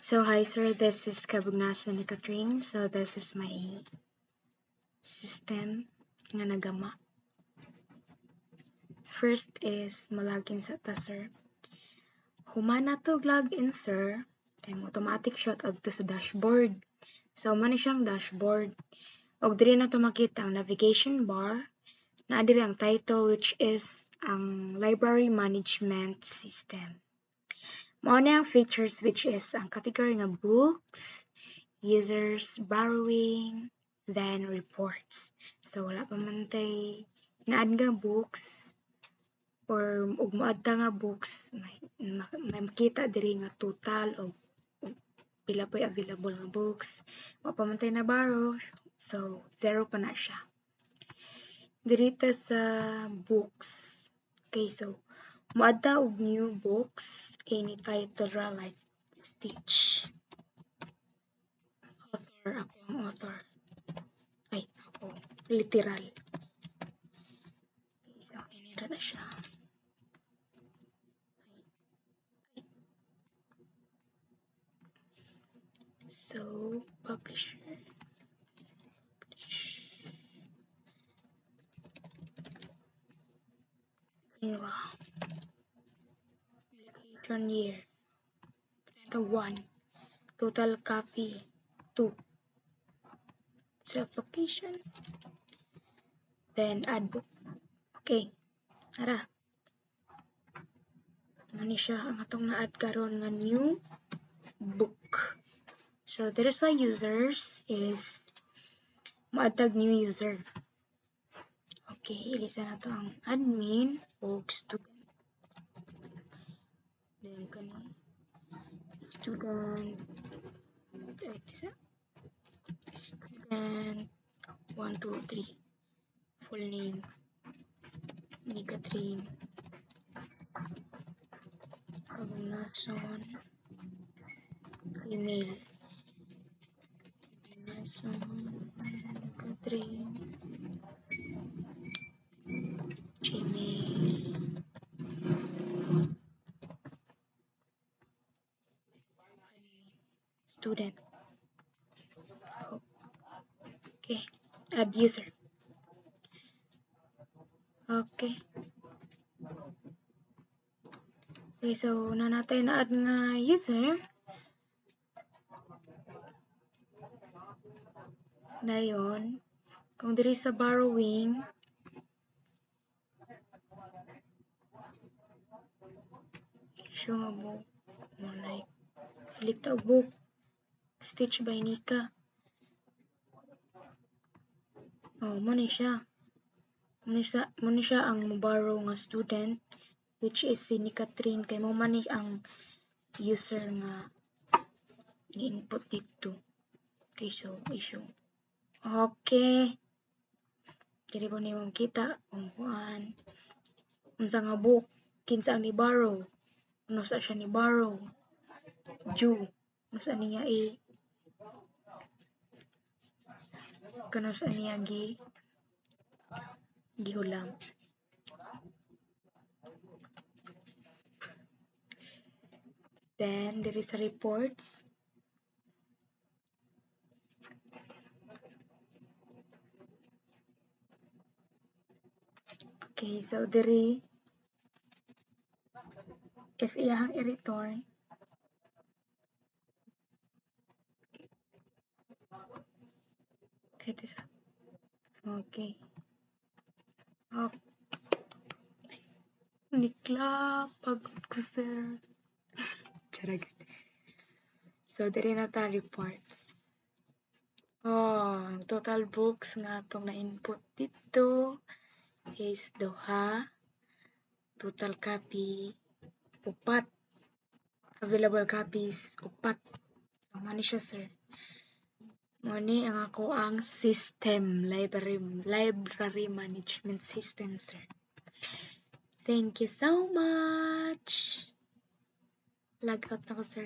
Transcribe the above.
So hi sir, this is Kabugnasan ni Catherine. So this is my system nga nagama. First is malagin sa ta sir. Humana to login sir, kay automatic shot to sa dashboard. So man siyang dashboard. Og diri na to makita ang navigation bar, na diri ang title which is ang library management system. Mao na ang features which is ang category nga books, users, borrowing, then reports. So wala pa man tay naad nga books or ug moad ta nga books, may makita diri nga total of pila pa available nga books. Wa pa man tay na borrow, so zero pa na siya. Diri ta sa books. Okay, so moad ta og new books, any title ra like Stitch. Author, ako ang author. Ay, ako. Literal. So, inira na siya. So, publisher. Era. Publication year. The 1. Total copy. 2. Self-location. Then, add book. Okay. Ara. Ano siya ang atong na-add karon nga new book. So, there is a users is maatag new user. Okay, ilisa na to ang admin o student. Then, kani student 1, 2, 3. Full name ni Catherine Kabugnasan. Email Catherine Gmail. Student. Okay, add user. Okay. Okay, so na natin na-add nga user. Dayon, kung diri sa borrowing, issue nga book, like, select a book, Stitch by Nika. Oh, muna siya. Muna siya ang borrow nga student, which is si ni Catherine, kay mo man ang user nga ni-input dito. Okay, so issue. Okay. Kaya po niyo makita kung kuan. Unsa nga book, kinsa ang ni borrow. Ano sa siya ni borrow. Due. Ano sa niya kano sa niya gihulam. Then, there is a reports. Okay, so diri if iyahang i-return, ito sa okay. Nikla, pagod ko sir. Charagad. So, diri na ta reports. Oh, total books nga itong na-input dito is duha. Total copy, 4. Available copies, 4. So, mani siya, sir. Mani ang ako ang system, library management system, sir. Thank you so much. Log out na ko, sir.